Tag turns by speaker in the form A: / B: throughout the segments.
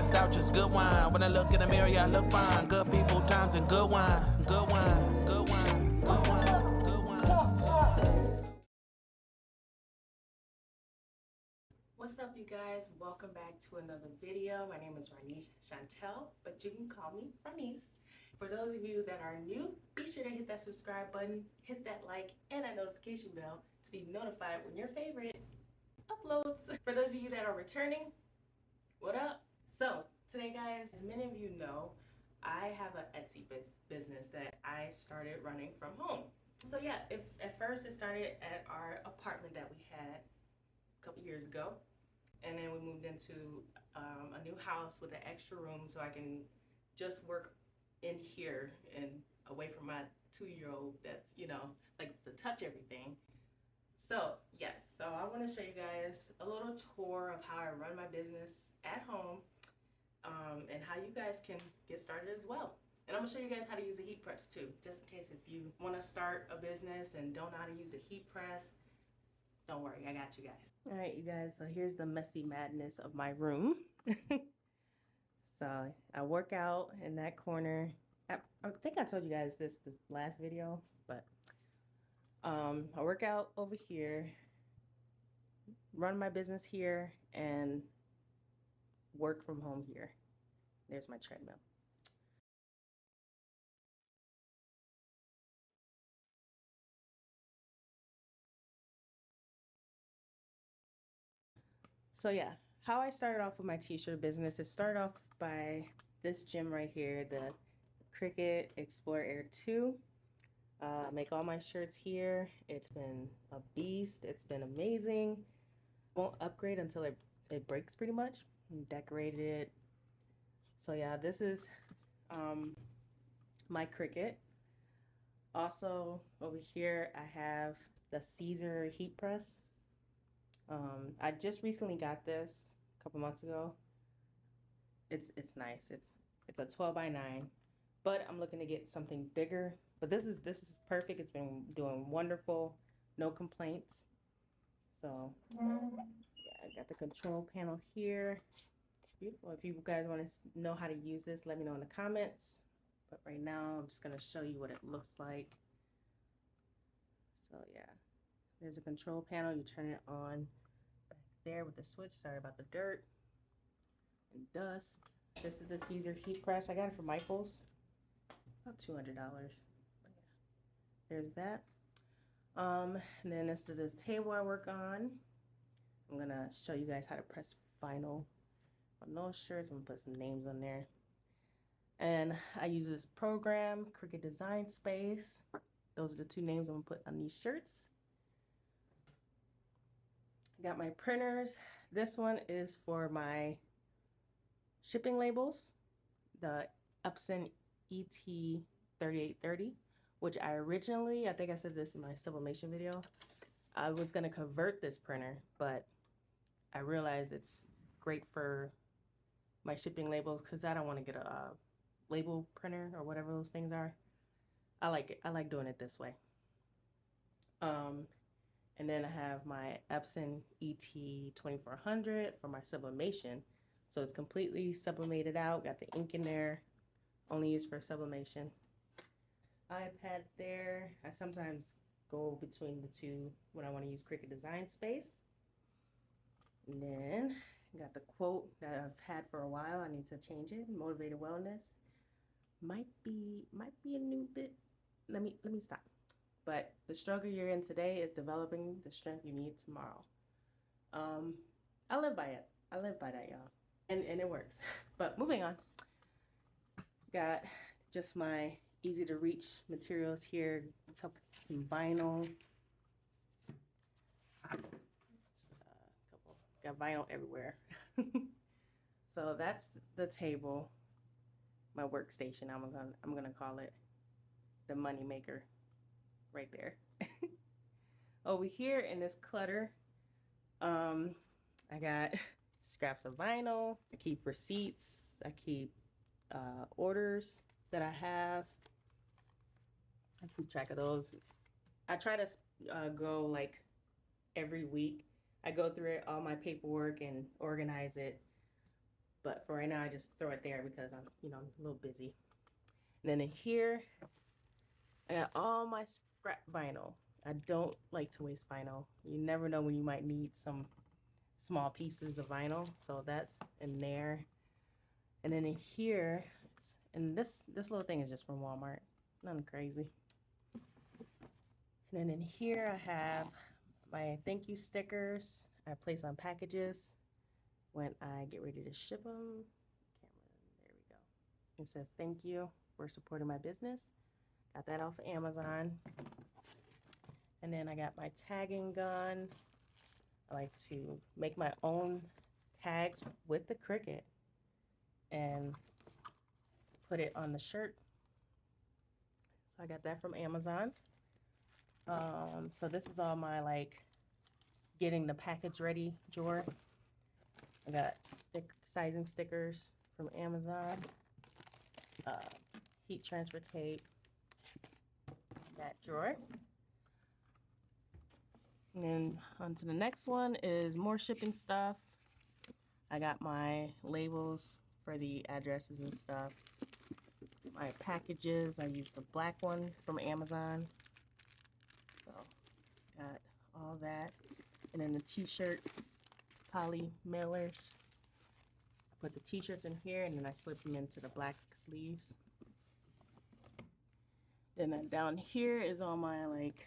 A: stressed out, just good wine. When I look in the mirror, yeah, I look fine. Good people, times, and good wine. Good wine, good wine, good wine, good wine.
B: What's up, you guys? Welcome back to another video. My name is Ronice.Chantal, but you can call me Ronice. For those of you that are new, be sure to hit that subscribe button, hit that like, and that notification bell to be notified when your favorite uploads. For those of you that are returning, what up? So today, guys, as many of you know, I have an Etsy business that I started running from home. So yeah, at first it started at our apartment that we had a couple years ago, and then we moved into a new house with an extra room so I can just work in here and away from my 2-year-old that's, you know, likes to touch everything. So yes, so I want to show you guys a little tour of how I run my business at home, and how you guys can get started as well. And I'm gonna show you guys how to use a heat press too, just in case if you want to start a business and don't know how to use a heat press. Don't worry, I got you guys. All right, you guys, so here's the messy madness of my room. So I work out in that corner. I think I told you guys this the last video, but I work out over here, run my business here, and work from home here. There's my treadmill. So yeah, how I started off with my t-shirt business, it started off by this gym right here, the Cricut Explore Air 2. I make all my shirts here. It's been a beast. It's been amazing. Won't upgrade until it breaks pretty much. Decorated it. So yeah, this is my Cricut. Also over here I have the Caesar heat press. I just recently got this a couple months ago. It's nice. It's a 12x9, but I'm looking to get something bigger. But this is perfect. It's been doing wonderful. No complaints. So yeah, I got the control panel here. Beautiful. If you guys want to know how to use this, let me know in the comments. But right now, I'm just going to show you what it looks like. So yeah, there's a control panel. You turn it on back there with the switch. Sorry about the dirt and dust. This is the Caesar heat press. I got it from Michael's. About $200. But yeah, there's that. And then this is the table I work on. I'm going to show you guys how to press vinyl on those shirts. I'm gonna put some names on there. And I use this program, Cricut Design Space. Those are the two names I'm gonna put on these shirts. I got my printers. This one is for my shipping labels, the Epson ET3830, which I originally, I think I said this in my sublimation video, I was gonna convert this printer, but I realized it's great for my shipping labels because I don't want to get a label printer or whatever those things are. I like it. I like doing it this way. And then I have my Epson ET2400 for my sublimation. So it's completely sublimated out, got the ink in there, only used for sublimation. iPad there. I sometimes go between the two when I want to use Cricut Design Space. And then got the quote that I've had for a while. I need to change it. Motivated wellness might be a new bit. Let me stop. But the struggle you're in today is developing the strength you need tomorrow. I live by it. I live by that, y'all. And it works. But moving on. Got just my easy to reach materials here. Some vinyl. Got vinyl everywhere. So that's the table, my workstation. I'm gonna call it the money maker, right there. Over here in this clutter, I got scraps of vinyl. I keep receipts. I keep orders that I have. I keep track of those. I try to go like every week. I go through it, all my paperwork, and organize it. But for right now, I just throw it there because I'm, you know, I'm a little busy. And then in here, I got all my scrap vinyl. I don't like to waste vinyl. You never know when you might need some small pieces of vinyl. So that's in there. And then in here, and this little thing is just from Walmart. Nothing crazy. And then in here I have my thank you stickers I place on packages when I get ready to ship them. There we go. It says thank you for supporting my business. Got that off of Amazon. And then I got my tagging gun. I like to make my own tags with the Cricut and put it on the shirt. So I got that from Amazon. So this is all my like getting the package ready drawer. I got sizing stickers from Amazon, heat transfer tape, that drawer. And then on to the next one is more shipping stuff. I got my labels for the addresses and stuff. My packages, I use the black one from Amazon. So got all that. And then the t-shirt poly mailers. I put the t-shirts in here and then I slip them into the black sleeves. Then down here is all my like,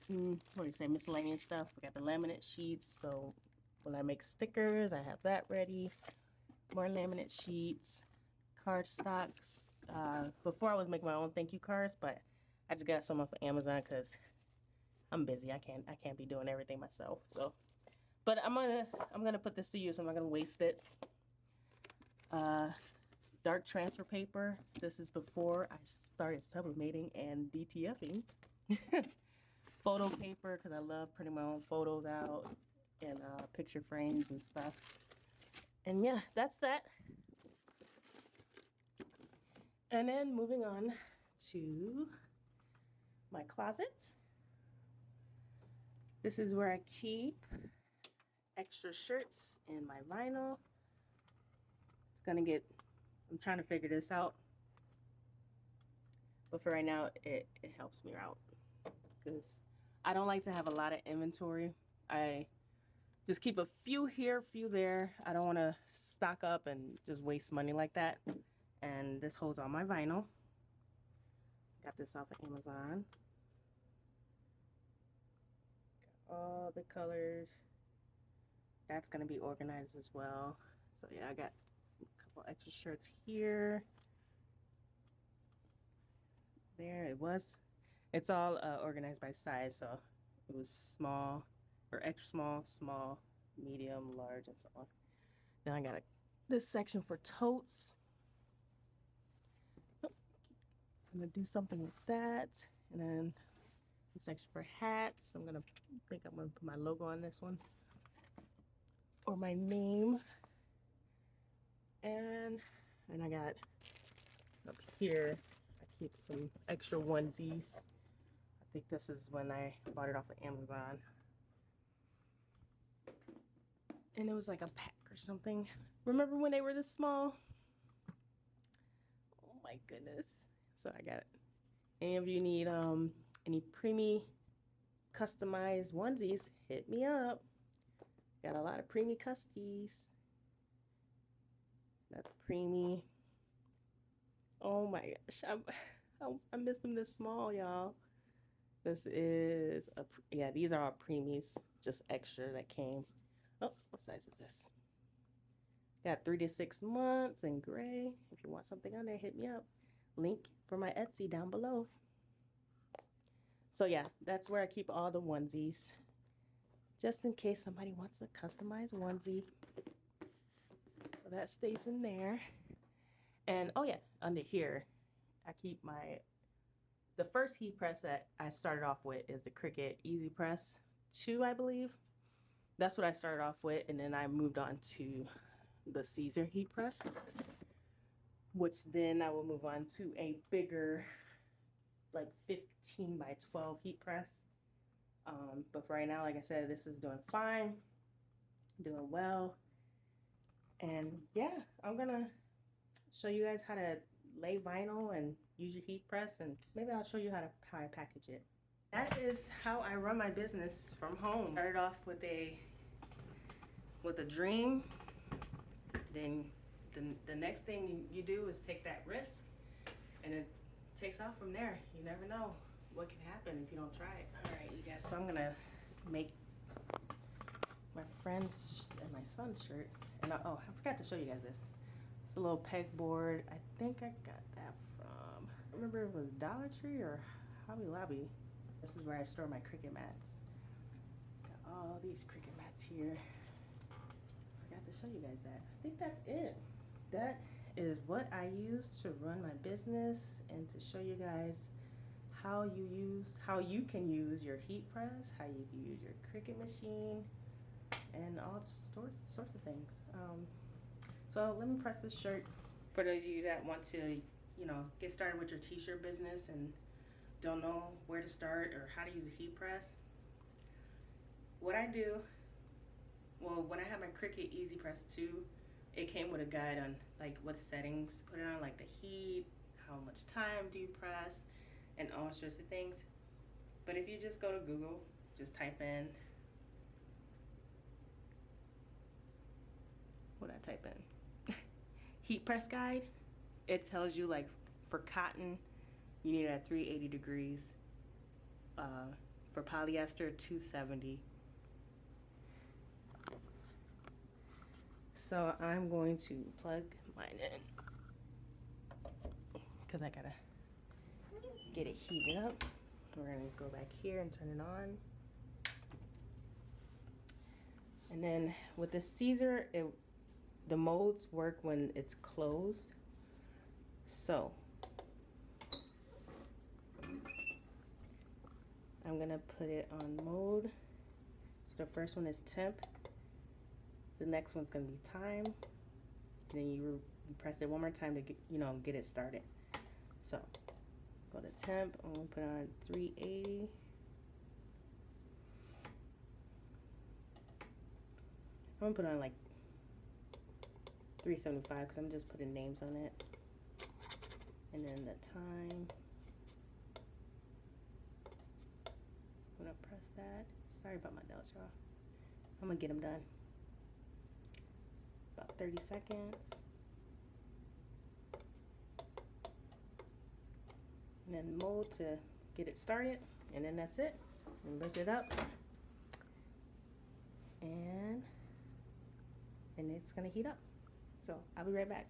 B: what do you say, miscellaneous stuff. We got the laminate sheets, so when I make stickers, I have that ready. More laminate sheets, card stocks. Before I was making my own thank you cards, but I just got some off of Amazon because I'm busy. I can't be doing everything myself. So, but I'm gonna put this to use. I'm not gonna waste it. Dark transfer paper. This is before I started sublimating and DTFing. Photo paper because I love printing my own photos out and picture frames and stuff. And yeah, that's that. And then moving on to my closet. This is where I keep extra shirts and my vinyl. It's gonna get, I'm trying to figure this out. But for right now, it helps me out because I don't like to have a lot of inventory. I just keep a few here, a few there. I don't want to stock up and just waste money like that. And this holds all my vinyl. Got this off of Amazon. Got all the colors. That's going to be organized as well. So yeah, I got a couple extra shirts here. There it was. It's all organized by size, so it was small or extra small, small, medium, large, and so on. Then I got this section for totes. Oh, I'm gonna do something with that, and then this section for hats. I'm gonna put my logo on this one or my name, and I got up here. I keep some extra onesies. I think this is when I bought it off of Amazon. And it was like a pack or something. Remember when they were this small? Oh my goodness. So I got it. Any of you need any preemie customized onesies, hit me up. Got a lot of preemie custies. That's preemie. Oh my gosh. I missed them this small, y'all. This is yeah, these are all preemies, just extra that came. Oh, what size is this? Got 3 to 6 months in gray. If you want something on there, hit me up. Link for my Etsy down below. So yeah, that's where I keep all the onesies, just in case somebody wants a customized onesie. So that stays in there. And oh yeah, under here, I keep the first heat press that I started off with is the Cricut Easy Press 2, I believe. That's what I started off with, and then I moved on to the Caesar heat press, which then I will move on to a bigger, like 15 by 12 heat press. But for right now, like I said, this is doing fine, doing well. And yeah, I'm gonna show you guys how to lay vinyl and use your heat press, and maybe I'll show you how I package it. That is how I run my business from home. Started off with a dream. Then the next thing you do is take that risk, and it takes off from there. You never know what can happen if you don't try it. All right, you guys, so I'm gonna make my friend's and my son's shirt. And oh, I forgot to show you guys this. It's a little pegboard. I think I got that from, I remember it was Dollar Tree or Hobby Lobby. This is where I store my cricket mats. Got all these cricket mats here. Forgot to show you guys that. I think that's it. That is what I use to run my business and to show you guys how you can use your heat press, how you can use your Cricut machine, and all sorts of things. So let me press this shirt. For those of you that want to, get started with your t-shirt business and don't know where to start or how to use a heat press, what I do, well, when I had my Cricut Easy Press 2, it came with a guide on like what settings to put it on, like the heat, how much time do you press, and all sorts of things. But if you just go to Google, just type in, what I type in, heat press guide, it tells you like for cotton, you need it at 380 degrees. For polyester, 270. So I'm going to plug mine in because I gotta get it heated up. We're gonna go back here and turn it on. And then with the Caesar, the modes work when it's closed. So I'm gonna put it on mode. So the first one is temp. The next one's gonna be time. And then you press it one more time to get it started. So go to temp. I'm gonna put on 380. I'm gonna put on like 375 because I'm just putting names on it. And then the time. I'm gonna press that. Sorry about my nails, y'all. I'm gonna get them done. About 30 seconds. And then mode to get it started. And then that's it. And lift it up. And it's gonna heat up. So I'll be right back.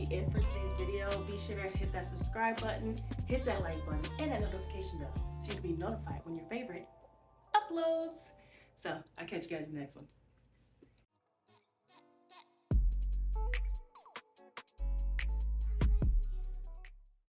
B: be it for today's video. Be sure to hit that subscribe button, hit that like button, and that notification bell so you can be notified when your favorite uploads. So I'll catch you guys in the next one.